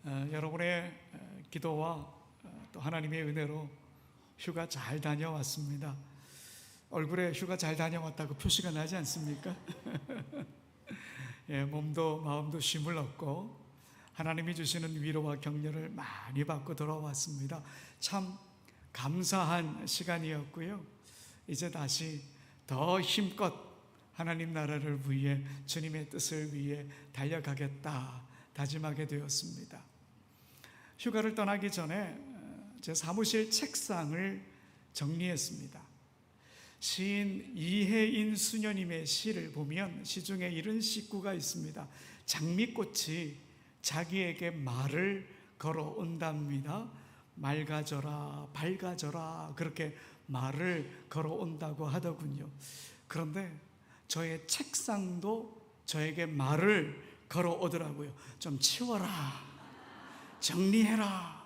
여러분의 기도와 또 하나님의 은혜로 휴가 잘 다녀왔습니다. 얼굴에 휴가 잘 다녀왔다고 표시가 나지 않습니까? 몸도 마음도 쉼을 얻고 하나님이 주시는 위로와 격려를 많이 받고 돌아왔습니다. 참 감사한 시간이었고요. 이제 다시 더 힘껏 하나님 나라를 위해, 주님의 뜻을 위해 달려가겠다 다짐하게 되었습니다. 휴가를 떠나기 전에 제 사무실 책상을 정리했습니다. 시인 이혜인 수녀님의 시를 보면 시중에 이런 시구가 있습니다. 장미꽃이 자기에게 말을 걸어온답니다. 맑아져라, 밝아져라, 그렇게 말을 걸어온다고 하더군요. 그런데 저의 책상도 저에게 말을 걸어오더라고요. 좀 치워라, 정리해라,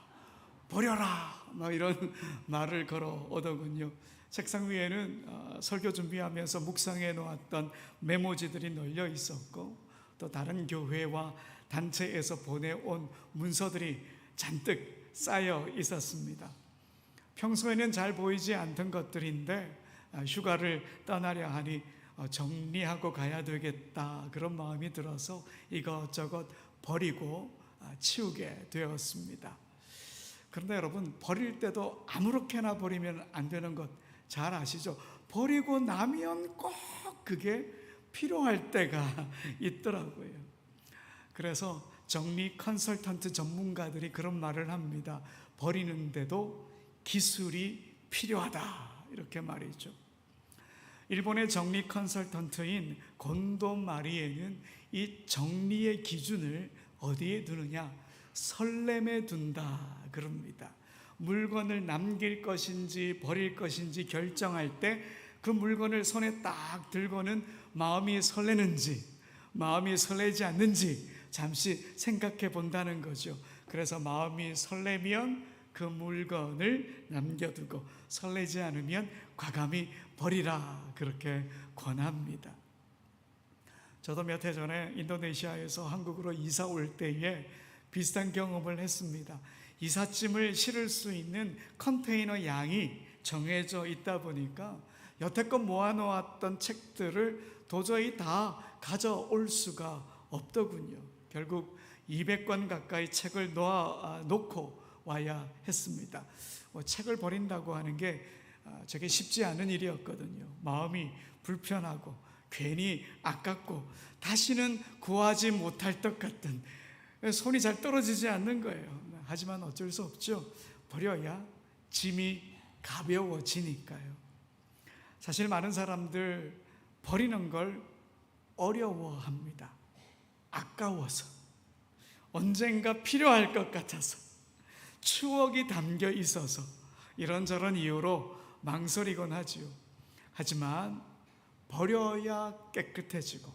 버려라, 이런 말을 걸어오더군요. 책상 위에는 설교 준비하면서 묵상해 놓았던 메모지들이 널려 있었고, 또 다른 교회와 단체에서 보내온 문서들이 잔뜩 쌓여 있었습니다. 평소에는 잘 보이지 않던 것들인데 휴가를 떠나려 하니 정리하고 가야 되겠다, 그런 마음이 들어서 이것저것 버리고 치우게 되었습니다. 그런데 여러분, 버릴 때도 아무렇게나 버리면 안 되는 것 잘 아시죠? 버리고 나면 꼭 그게 필요할 때가 있더라고요. 그래서 정리 컨설턴트 전문가들이 그런 말을 합니다. 버리는데도 기술이 필요하다, 이렇게 말이죠. 일본의 정리 컨설턴트인 곤도 마리에는 이 정리의 기준을 어디에 두느냐? 설렘에 둔다 그럽니다. 물건을 남길 것인지 버릴 것인지 결정할 때 그 물건을 손에 딱 들고는 마음이 설레는지 마음이 설레지 않는지 잠시 생각해 본다는 거죠. 그래서 마음이 설레면 그 물건을 남겨두고 설레지 않으면 과감히 버리라, 그렇게 권합니다. 저도 몇 해 전에 인도네시아에서 한국으로 이사 올 때에 비슷한 경험을 했습니다. 이삿짐을 실을 수 있는 컨테이너 양이 정해져 있다 보니까 여태껏 모아놓았던 책들을 도저히 다 가져올 수가 없더군요. 결국 200권 가까이 책을 놓고 와야 했습니다. 책을 버린다고 하는 게 저게 쉽지 않은 일이었거든요. 마음이 불편하고 괜히 아깝고 다시는 구하지 못할 것 같은, 손이 잘 떨어지지 않는 거예요. 하지만 어쩔 수 없죠. 버려야 짐이 가벼워지니까요. 사실 많은 사람들 버리는 걸 어려워합니다. 아까워서, 언젠가 필요할 것 같아서, 추억이 담겨 있어서 이런저런 이유로 망설이곤 하지요. 하지만 버려야 깨끗해지고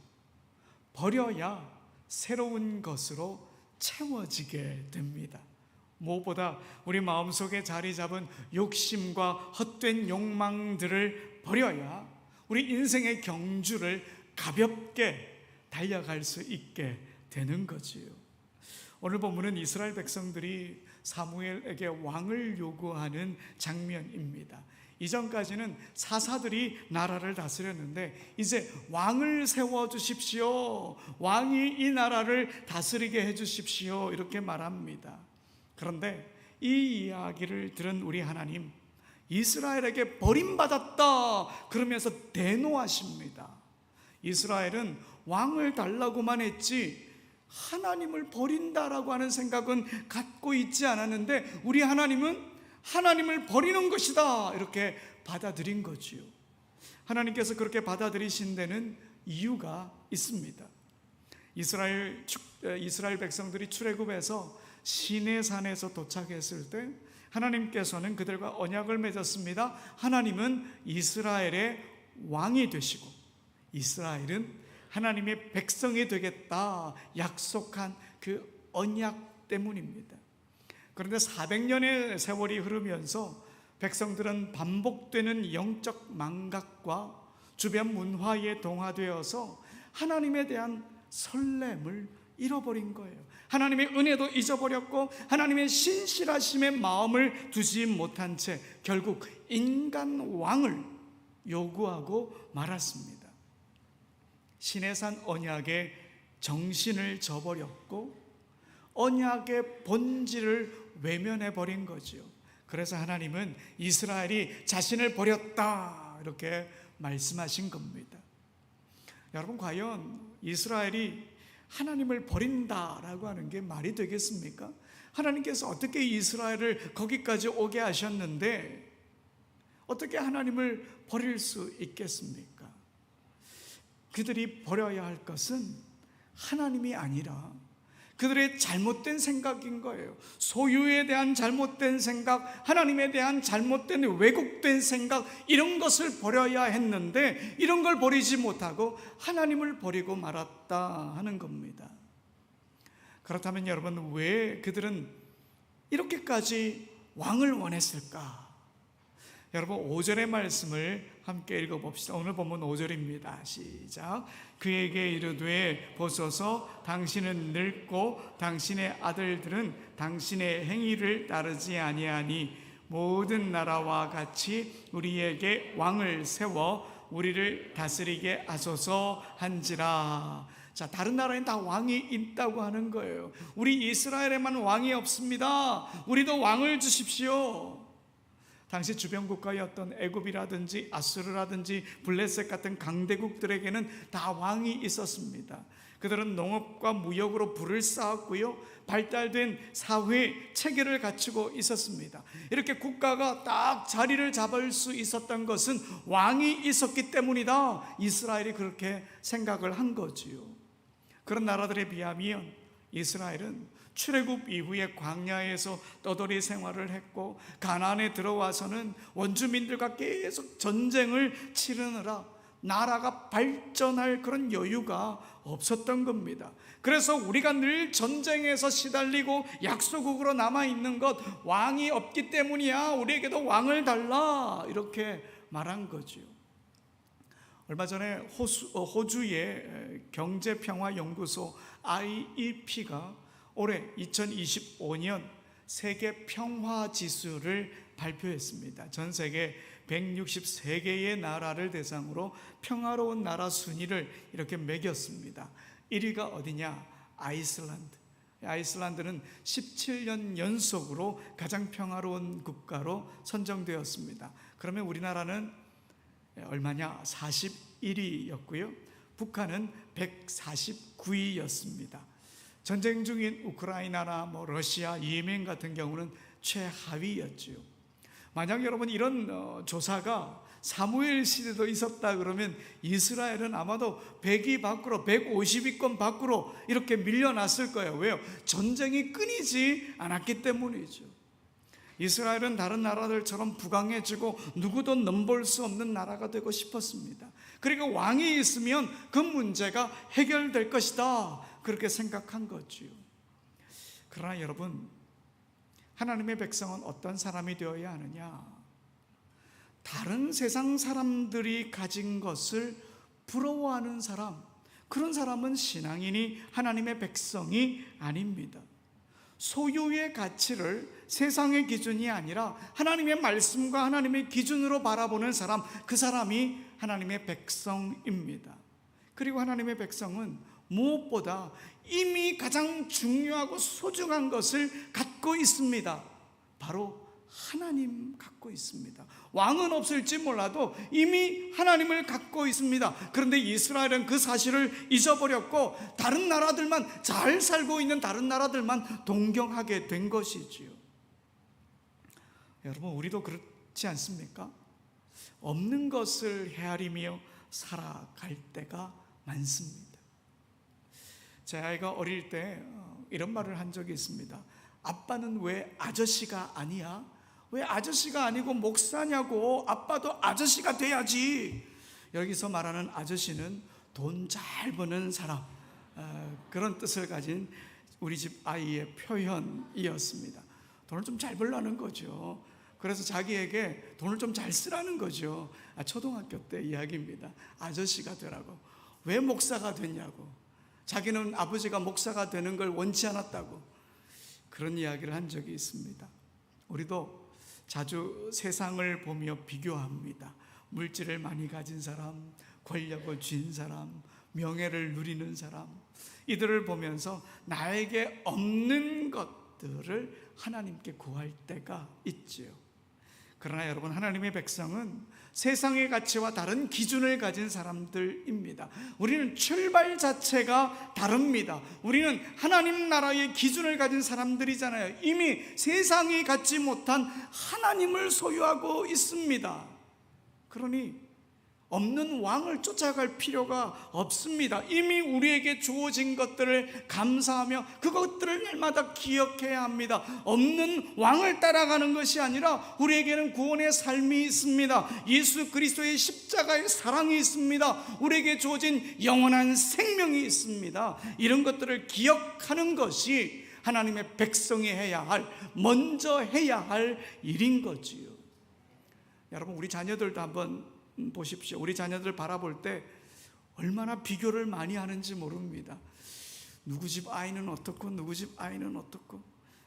버려야 새로운 것으로 채워지게 됩니다. 무엇보다 우리 마음속에 자리 잡은 욕심과 헛된 욕망들을 버려야 우리 인생의 경주를 가볍게 달려갈 수 있게 되는 거지요. 오늘 본문은 이스라엘 백성들이 사무엘에게 왕을 요구하는 장면입니다. 이전까지는 사사들이 나라를 다스렸는데 이제 왕을 세워주십시오, 왕이 이 나라를 다스리게 해주십시오, 이렇게 말합니다. 그런데 이 이야기를 들은 우리 하나님, 이스라엘에게 버림받았다 그러면서 대노하십니다. 이스라엘은 왕을 달라고만 했지 하나님을 버린다라고 하는 생각은 갖고 있지 않았는데 우리 하나님은 하나님을 버리는 것이다, 이렇게 받아들인 거지요. 하나님께서 그렇게 받아들이신 데는 이유가 있습니다. 이스라엘 백성들이 출애굽해서 시내산에서 도착했을 때 하나님께서는 그들과 언약을 맺었습니다. 하나님은 이스라엘의 왕이 되시고 이스라엘은 하나님의 백성이 되겠다 약속한 그 언약 때문입니다. 그런데 400년의 세월이 흐르면서 백성들은 반복되는 영적 망각과 주변 문화에 동화되어서 하나님에 대한 설렘을 잃어버린 거예요. 하나님의 은혜도 잊어버렸고 하나님의 신실하심의 마음을 두지 못한 채 결국 인간 왕을 요구하고 말았습니다. 시내산 언약의 정신을 저버렸고 언약의 본질을 외면해버린 거죠. 그래서 하나님은 이스라엘이 자신을 버렸다 이렇게 말씀하신 겁니다. 여러분, 과연 이스라엘이 하나님을 버린다라고 하는 게 말이 되겠습니까? 하나님께서 어떻게 이스라엘을 거기까지 오게 하셨는데 어떻게 하나님을 버릴 수 있겠습니까? 그들이 버려야 할 것은 하나님이 아니라 그들의 잘못된 생각인 거예요. 소유에 대한 잘못된 생각, 하나님에 대한 잘못된 왜곡된 생각, 이런 것을 버려야 했는데 이런 걸 버리지 못하고 하나님을 버리고 말았다 하는 겁니다. 그렇다면 여러분, 왜 그들은 이렇게까지 왕을 원했을까? 여러분, 5절의 말씀을 함께 읽어봅시다. 오늘 본문 5절입니다. 시작. 그에게 이르되 보소서 당신은 늙고 당신의 아들들은 당신의 행위를 따르지 아니하니 모든 나라와 같이 우리에게 왕을 세워 우리를 다스리게 하소서 한지라. 자, 다른 나라엔 다 왕이 있다고 하는 거예요. 우리 이스라엘에만 왕이 없습니다. 우리도 왕을 주십시오. 당시 주변 국가였던 애굽이라든지 아수르라든지 블레셋 같은 강대국들에게는 다 왕이 있었습니다. 그들은 농업과 무역으로 부를 쌓았고요, 발달된 사회 체계를 갖추고 있었습니다. 이렇게 국가가 딱 자리를 잡을 수 있었던 것은 왕이 있었기 때문이다, 이스라엘이 그렇게 생각을 한 거지요. 그런 나라들에 비하면 이스라엘은 출애굽 이후에 광야에서 떠돌이 생활을 했고 가나안에 들어와서는 원주민들과 계속 전쟁을 치르느라 나라가 발전할 그런 여유가 없었던 겁니다. 그래서 우리가 늘 전쟁에서 시달리고 약소국으로 남아있는 것, 왕이 없기 때문이야, 우리에게도 왕을 달라, 이렇게 말한 거죠. 얼마 전에 호주의 경제평화연구소 IEP가 올해 2025년 세계 평화 지수를 발표했습니다. 전 세계 163개의 나라를 대상으로 평화로운 나라 순위를 이렇게 매겼습니다. 1위가 어디냐? 아이슬란드. 아이슬란드는 17년 연속으로 가장 평화로운 국가로 선정되었습니다. 그러면 우리나라는 얼마냐? 41위였고요. 북한은 149위였습니다. 전쟁 중인 우크라이나나 러시아, 예멘 같은 경우는 최하위였죠. 만약 여러분 이런 조사가 사무엘 시대도 있었다 그러면 이스라엘은 아마도 100위 밖으로, 150위권 밖으로 이렇게 밀려났을 거예요. 왜요? 전쟁이 끊이지 않았기 때문이죠. 이스라엘은 다른 나라들처럼 부강해지고 누구도 넘볼 수 없는 나라가 되고 싶었습니다. 그리고 왕이 있으면 그 문제가 해결될 것이다, 그렇게 생각한 거지요. 그러나 여러분, 하나님의 백성은 어떤 사람이 되어야 하느냐? 다른 세상 사람들이 가진 것을 부러워하는 사람, 그런 사람은 신앙인이 하나님의 백성이 아닙니다. 소유의 가치를 세상의 기준이 아니라 하나님의 말씀과 하나님의 기준으로 바라보는 사람, 그 사람이 하나님의 백성입니다. 그리고 하나님의 백성은 무엇보다 이미 가장 중요하고 소중한 것을 갖고 있습니다. 바로 하나님 갖고 있습니다. 왕은 없을지 몰라도 이미 하나님을 갖고 있습니다. 그런데 이스라엘은 그 사실을 잊어버렸고 다른 나라들만, 잘 살고 있는 다른 나라들만 동경하게 된 것이지요. 여러분, 우리도 그렇지 않습니까? 없는 것을 헤아리며 살아갈 때가 많습니다. 제 아이가 어릴 때 이런 말을 한 적이 있습니다. 아빠는 왜 아저씨가 아니야? 왜 아저씨가 아니고 목사냐고? 아빠도 아저씨가 돼야지. 여기서 말하는 아저씨는 돈 잘 버는 사람, 그런 뜻을 가진 우리 집 아이의 표현이었습니다. 돈을 좀 잘 벌라는 거죠. 그래서 자기에게 돈을 좀 잘 쓰라는 거죠. 초등학교 때 이야기입니다. 아저씨가 되라고. 왜 목사가 됐냐고. 자기는 아버지가 목사가 되는 걸 원치 않았다고 그런 이야기를 한 적이 있습니다. 우리도 자주 세상을 보며 비교합니다. 물질을 많이 가진 사람, 권력을 쥔 사람, 명예를 누리는 사람, 이들을 보면서 나에게 없는 것들을 하나님께 구할 때가 있지요. 그러나 여러분, 하나님의 백성은 세상의 가치와 다른 기준을 가진 사람들입니다. 우리는 출발 자체가 다릅니다. 우리는 하나님 나라의 기준을 가진 사람들이잖아요. 이미 세상이 갖지 못한 하나님을 소유하고 있습니다. 그러니 없는 왕을 쫓아갈 필요가 없습니다. 이미 우리에게 주어진 것들을 감사하며 그것들을 날마다 기억해야 합니다. 없는 왕을 따라가는 것이 아니라 우리에게는 구원의 삶이 있습니다. 예수 그리스도의 십자가의 사랑이 있습니다. 우리에게 주어진 영원한 생명이 있습니다. 이런 것들을 기억하는 것이 하나님의 백성이 먼저 해야 할 일인 거지요. 여러분, 우리 자녀들도 한번 보십시오. 우리 자녀들 바라볼 때 얼마나 비교를 많이 하는지 모릅니다. 누구 집 아이는 어떻고 누구 집 아이는 어떻고,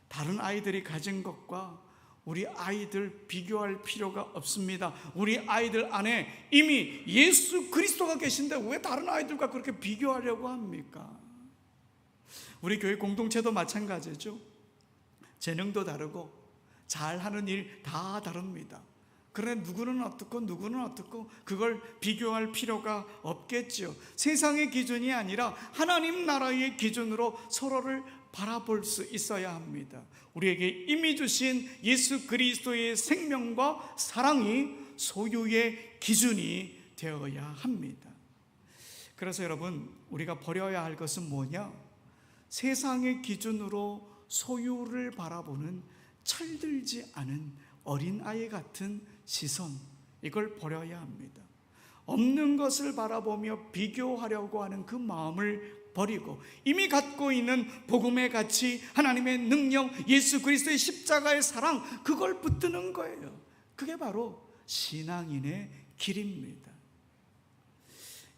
다른 아이들이 가진 것과 우리 아이들 비교할 필요가 없습니다. 우리 아이들 안에 이미 예수 그리스도가 계신데 왜 다른 아이들과 그렇게 비교하려고 합니까? 우리 교회 공동체도 마찬가지죠. 재능도 다르고 잘하는 일 다 다릅니다. 그래, 누구는 어떻고 누구는 어떻고 그걸 비교할 필요가 없겠지요. 세상의 기준이 아니라 하나님 나라의 기준으로 서로를 바라볼 수 있어야 합니다. 우리에게 이미 주신 예수 그리스도의 생명과 사랑이 소유의 기준이 되어야 합니다. 그래서 여러분, 우리가 버려야 할 것은 뭐냐? 세상의 기준으로 소유를 바라보는 철들지 않은 어린아이 같은 시선, 이걸 버려야 합니다. 없는 것을 바라보며 비교하려고 하는 그 마음을 버리고 이미 갖고 있는 복음의 가치, 하나님의 능력, 예수 그리스도의 십자가의 사랑, 그걸 붙드는 거예요. 그게 바로 신앙인의 길입니다.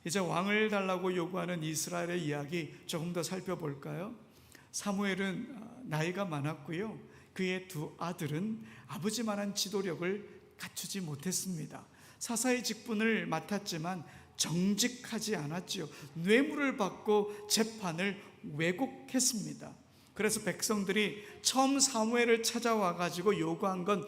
이제 왕을 달라고 요구하는 이스라엘의 이야기 조금 더 살펴볼까요? 사무엘은 나이가 많았고요, 그의 두 아들은 아버지만한 지도력을 갖추지 못했습니다. 사사의 직분을 맡았지만 정직하지 않았지요. 뇌물을 받고 재판을 왜곡했습니다. 그래서 백성들이 처음 사무엘을 찾아와 가지고 요구한 건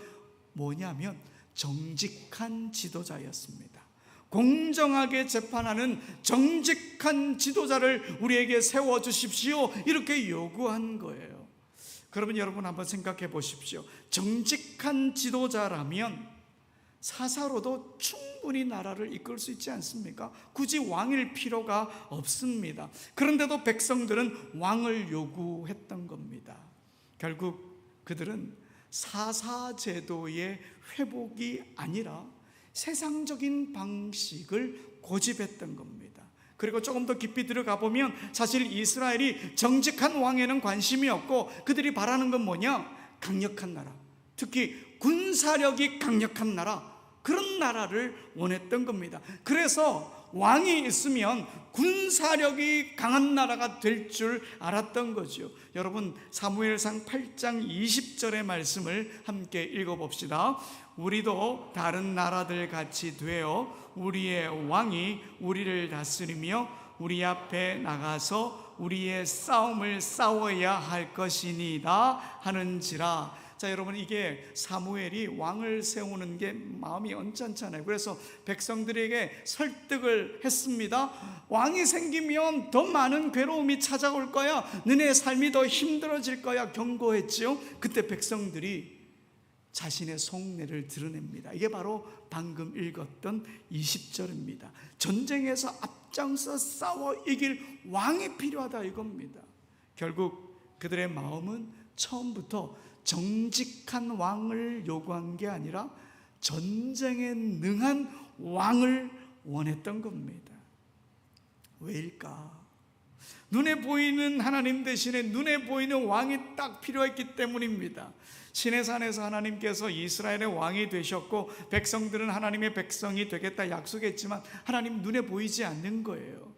뭐냐면 정직한 지도자였습니다. 공정하게 재판하는 정직한 지도자를 우리에게 세워주십시오, 이렇게 요구한 거예요. 그러면 여러분 한번 생각해 보십시오. 정직한 지도자라면 사사로도 충분히 나라를 이끌 수 있지 않습니까? 굳이 왕일 필요가 없습니다. 그런데도 백성들은 왕을 요구했던 겁니다. 결국 그들은 사사제도의 회복이 아니라 세상적인 방식을 고집했던 겁니다. 그리고 조금 더 깊이 들어가 보면 사실 이스라엘이 정직한 왕에는 관심이 없고 그들이 바라는 건 뭐냐? 강력한 나라, 특히 군사력이 강력한 나라, 그런 나라를 원했던 겁니다. 그래서 왕이 있으면 군사력이 강한 나라가 될 줄 알았던 거죠. 여러분, 사무엘상 8장 20절의 말씀을 함께 읽어봅시다. 우리도 다른 나라들 같이 되어 우리의 왕이 우리를 다스리며 우리 앞에 나가서 우리의 싸움을 싸워야 할 것이니이다 하는지라. 자, 여러분, 이게 사무엘이 왕을 세우는 게 마음이 언짢잖아요. 그래서 백성들에게 설득을 했습니다. 왕이 생기면 더 많은 괴로움이 찾아올 거야, 너네 삶이 더 힘들어질 거야, 경고했죠. 그때 백성들이 자신의 속내를 드러냅니다. 이게 바로 방금 읽었던 20절입니다. 전쟁에서 앞장서 싸워 이길 왕이 필요하다, 이겁니다. 결국 그들의 마음은 처음부터 정직한 왕을 요구한 게 아니라 전쟁에 능한 왕을 원했던 겁니다. 왜일까? 눈에 보이는 하나님 대신에 눈에 보이는 왕이 딱 필요했기 때문입니다. 시내산에서 하나님께서 이스라엘의 왕이 되셨고 백성들은 하나님의 백성이 되겠다 약속했지만 하나님 눈에 보이지 않는 거예요.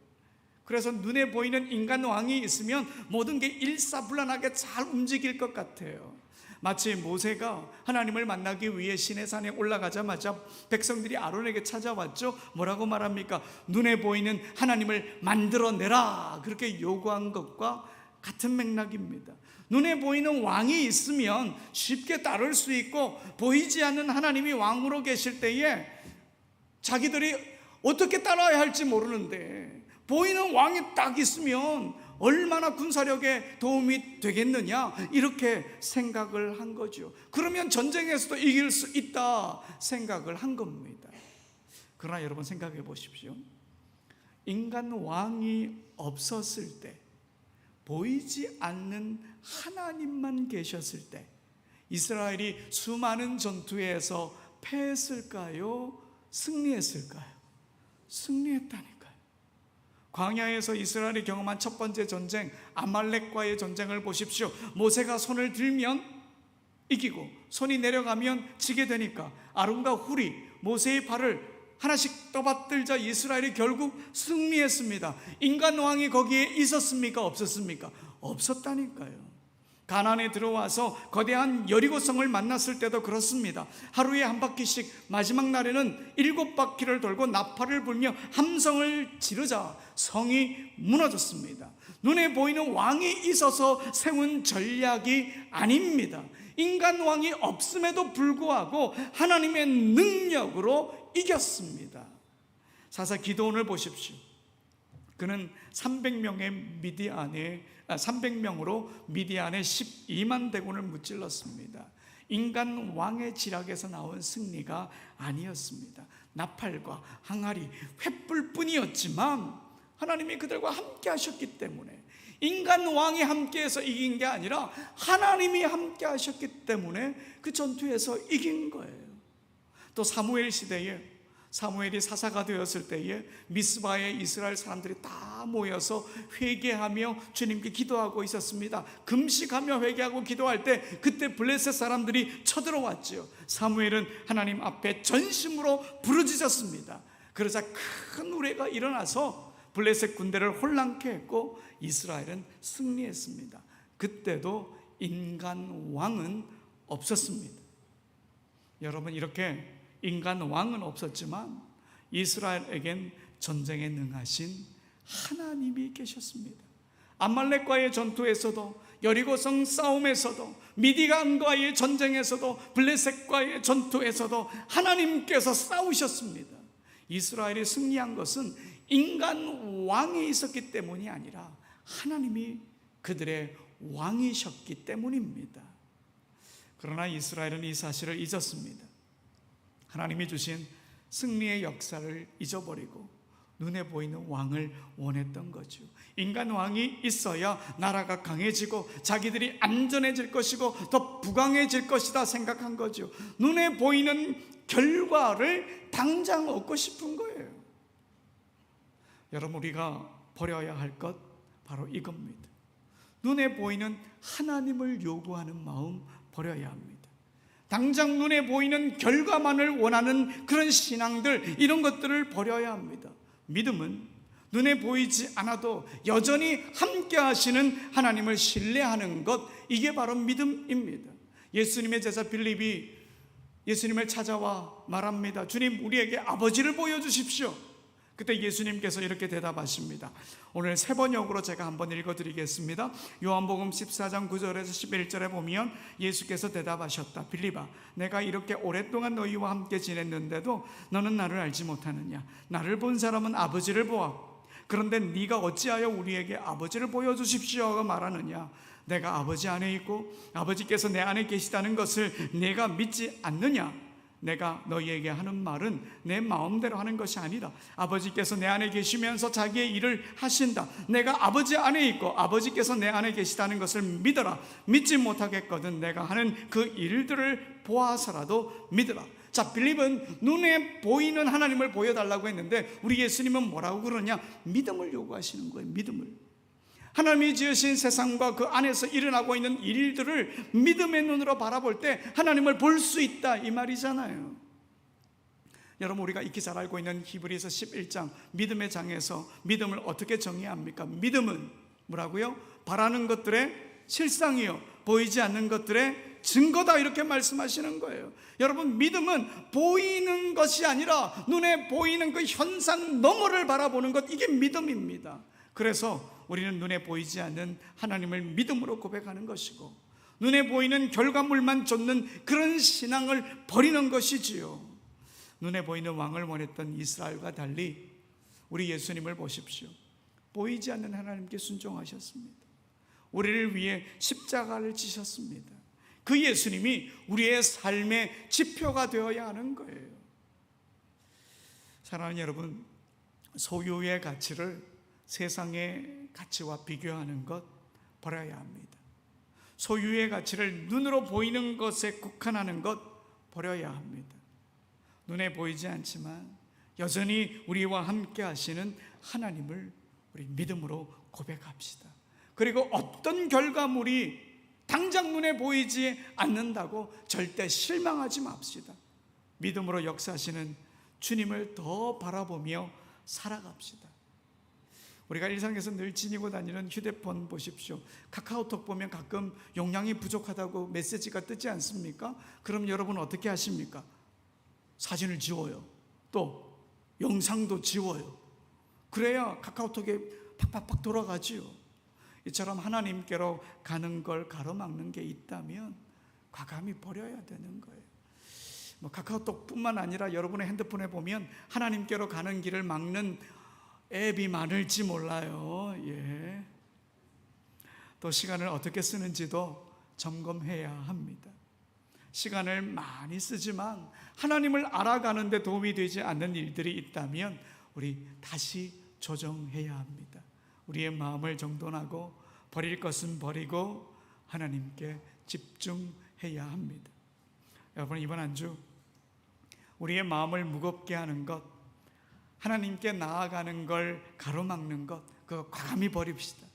그래서 눈에 보이는 인간 왕이 있으면 모든 게 일사불란하게 잘 움직일 것 같아요. 마치 모세가 하나님을 만나기 위해 시내산에 올라가자마자 백성들이 아론에게 찾아왔죠. 뭐라고 말합니까? 눈에 보이는 하나님을 만들어내라, 그렇게 요구한 것과 같은 맥락입니다. 눈에 보이는 왕이 있으면 쉽게 따를 수 있고, 보이지 않는 하나님이 왕으로 계실 때에 자기들이 어떻게 따라야 할지 모르는데, 보이는 왕이 딱 있으면 얼마나 군사력에 도움이 되겠느냐, 이렇게 생각을 한 거죠. 그러면 전쟁에서도 이길 수 있다 생각을 한 겁니다. 그러나 여러분 생각해 보십시오. 인간 왕이 없었을 때, 보이지 않는 하나님만 계셨을 때 이스라엘이 수많은 전투에서 패했을까요? 승리했을까요? 승리했다니까요. 광야에서 이스라엘이 경험한 첫 번째 전쟁, 아말렉과의 전쟁을 보십시오. 모세가 손을 들면 이기고 손이 내려가면 지게 되니까 아론과 훌이 모세의 발을 하나씩 떠받들자 이스라엘이 결국 승리했습니다. 인간 왕이 거기에 있었습니까? 없었습니까? 없었다니까요. 가나안에 들어와서 거대한 여리고성을 만났을 때도 그렇습니다. 하루에 한 바퀴씩, 마지막 날에는 7바퀴를 돌고 나팔을 불며 함성을 지르자 성이 무너졌습니다. 눈에 보이는 왕이 있어서 세운 전략이 아닙니다. 인간 왕이 없음에도 불구하고 하나님의 능력으로 이겼습니다. 사사 기드온을 보십시오. 그는 300명으로 미디안에 12만 대군을 무찔렀습니다. 인간 왕의 지략에서 나온 승리가 아니었습니다. 나팔과 항아리, 횃불뿐이었지만 하나님이 그들과 함께 하셨기 때문에, 인간 왕이 함께해서 이긴 게 아니라 하나님이 함께 하셨기 때문에 그 전투에서 이긴 거예요. 또 사무엘 시대에, 사무엘이 사사가 되었을 때에 미스바에 이스라엘 사람들이 다 모여서 회개하며 주님께 기도하고 있었습니다. 금식하며 회개하고 기도할 때 그때 블레셋 사람들이 쳐들어왔죠. 사무엘은 하나님 앞에 전심으로 부르짖었습니다. 그러자 큰 우레가 일어나서 블레셋 군대를 혼란케 했고 이스라엘은 승리했습니다. 그때도 인간 왕은 없었습니다. 여러분, 이렇게 인간 왕은 없었지만 이스라엘에겐 전쟁에 능하신 하나님이 계셨습니다. 아말렉과의 전투에서도, 여리고성 싸움에서도, 미디안과의 전쟁에서도, 블레셋과의 전투에서도 하나님께서 싸우셨습니다. 이스라엘이 승리한 것은 인간 왕이 있었기 때문이 아니라 하나님이 그들의 왕이셨기 때문입니다. 그러나 이스라엘은 이 사실을 잊었습니다. 하나님이 주신 승리의 역사를 잊어버리고 눈에 보이는 왕을 원했던 거죠. 인간 왕이 있어야 나라가 강해지고 자기들이 안전해질 것이고 더 부강해질 것이다 생각한 거죠. 눈에 보이는 결과를 당장 얻고 싶은 거예요. 여러분, 우리가 버려야 할 것 바로 이겁니다. 눈에 보이는 하나님을 요구하는 마음 버려야 합니다. 당장 눈에 보이는 결과만을 원하는 그런 신앙들, 이런 것들을 버려야 합니다. 믿음은 눈에 보이지 않아도 여전히 함께 하시는 하나님을 신뢰하는 것, 이게 바로 믿음입니다. 예수님의 제자 빌립이 예수님을 찾아와 말합니다. 주님, 우리에게 아버지를 보여주십시오. 그때 예수님께서 이렇게 대답하십니다. 오늘 세 번역으로 제가 한번 읽어드리겠습니다. 요한복음 14장 9절에서 11절에 보면 예수께서 대답하셨다. 빌립아, 내가 이렇게 오랫동안 너희와 함께 지냈는데도 너는 나를 알지 못하느냐? 나를 본 사람은 아버지를 보아. 그런데 네가 어찌하여 우리에게 아버지를 보여주십시오가 말하느냐? 내가 아버지 안에 있고 아버지께서 내 안에 계시다는 것을 내가 믿지 않느냐? 내가 너희에게 하는 말은 내 마음대로 하는 것이 아니라 아버지께서 내 안에 계시면서 자기의 일을 하신다. 내가 아버지 안에 있고 아버지께서 내 안에 계시다는 것을 믿어라. 믿지 못하겠거든 내가 하는 그 일들을 보아서라도 믿어라. 자, 빌립은 눈에 보이는 하나님을 보여달라고 했는데 우리 예수님은 뭐라고 그러냐? 믿음을 요구하시는 거예요. 믿음을. 하나님이 지으신 세상과 그 안에서 일어나고 있는 일들을 믿음의 눈으로 바라볼 때 하나님을 볼 수 있다, 이 말이잖아요. 여러분, 우리가 익히 잘 알고 있는 히브리서 11장 믿음의 장에서 믿음을 어떻게 정의합니까? 믿음은 뭐라고요? 바라는 것들의 실상이요 보이지 않는 것들의 증거다, 이렇게 말씀하시는 거예요. 여러분, 믿음은 보이는 것이 아니라 눈에 보이는 그 현상 너머를 바라보는 것, 이게 믿음입니다. 그래서 우리는 눈에 보이지 않는 하나님을 믿음으로 고백하는 것이고, 눈에 보이는 결과물만 좇는 그런 신앙을 버리는 것이지요. 눈에 보이는 왕을 원했던 이스라엘과 달리 우리 예수님을 보십시오. 보이지 않는 하나님께 순종하셨습니다. 우리를 위해 십자가를 지셨습니다. 그 예수님이 우리의 삶의 지표가 되어야 하는 거예요. 사랑하는 여러분, 소유의 가치를 세상의 가치와 비교하는 것 버려야 합니다. 소유의 가치를 눈으로 보이는 것에 국한하는 것 버려야 합니다. 눈에 보이지 않지만 여전히 우리와 함께 하시는 하나님을 우리 믿음으로 고백합시다. 그리고 어떤 결과물이 당장 눈에 보이지 않는다고 절대 실망하지 맙시다. 믿음으로 역사하시는 주님을 더 바라보며 살아갑시다. 우리가 일상에서 늘 지니고 다니는 휴대폰 보십시오. 카카오톡 보면 가끔 용량이 부족하다고 메시지가 뜨지 않습니까? 그럼 여러분 어떻게 하십니까? 사진을 지워요. 또 영상도 지워요. 그래야 카카오톡에 팍팍팍 돌아가지요. 이처럼 하나님께로 가는 걸 가로막는 게 있다면 과감히 버려야 되는 거예요. 카카오톡뿐만 아니라 여러분의 핸드폰에 보면 하나님께로 가는 길을 막는 앱이 많을지 몰라요. 예. 또 시간을 어떻게 쓰는지도 점검해야 합니다. 시간을 많이 쓰지만 하나님을 알아가는 데 도움이 되지 않는 일들이 있다면 우리 다시 조정해야 합니다. 우리의 마음을 정돈하고 버릴 것은 버리고 하나님께 집중해야 합니다. 여러분, 이번 한 주 우리의 마음을 무겁게 하는 것, 하나님께 나아가는 걸 가로막는 것, 그거 과감히 버립시다.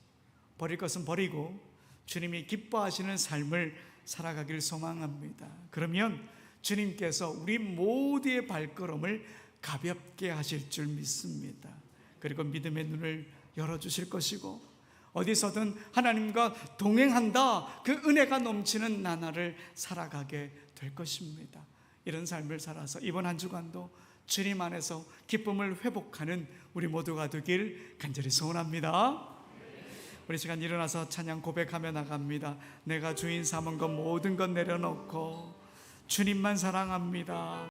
버릴 것은 버리고 주님이 기뻐하시는 삶을 살아가길 소망합니다. 그러면 주님께서 우리 모두의 발걸음을 가볍게 하실 줄 믿습니다. 그리고 믿음의 눈을 열어주실 것이고, 어디서든 하나님과 동행한다, 그 은혜가 넘치는 나날을 살아가게 될 것입니다. 이런 삶을 살아서 이번 한 주간도 주님 안에서 기쁨을 회복하는 우리 모두가 되길 간절히 소원합니다. 우리 시간 일어나서 찬양 고백하며 나갑니다. 내가 주인 삼은 것 모든 것 내려놓고 주님만 사랑합니다.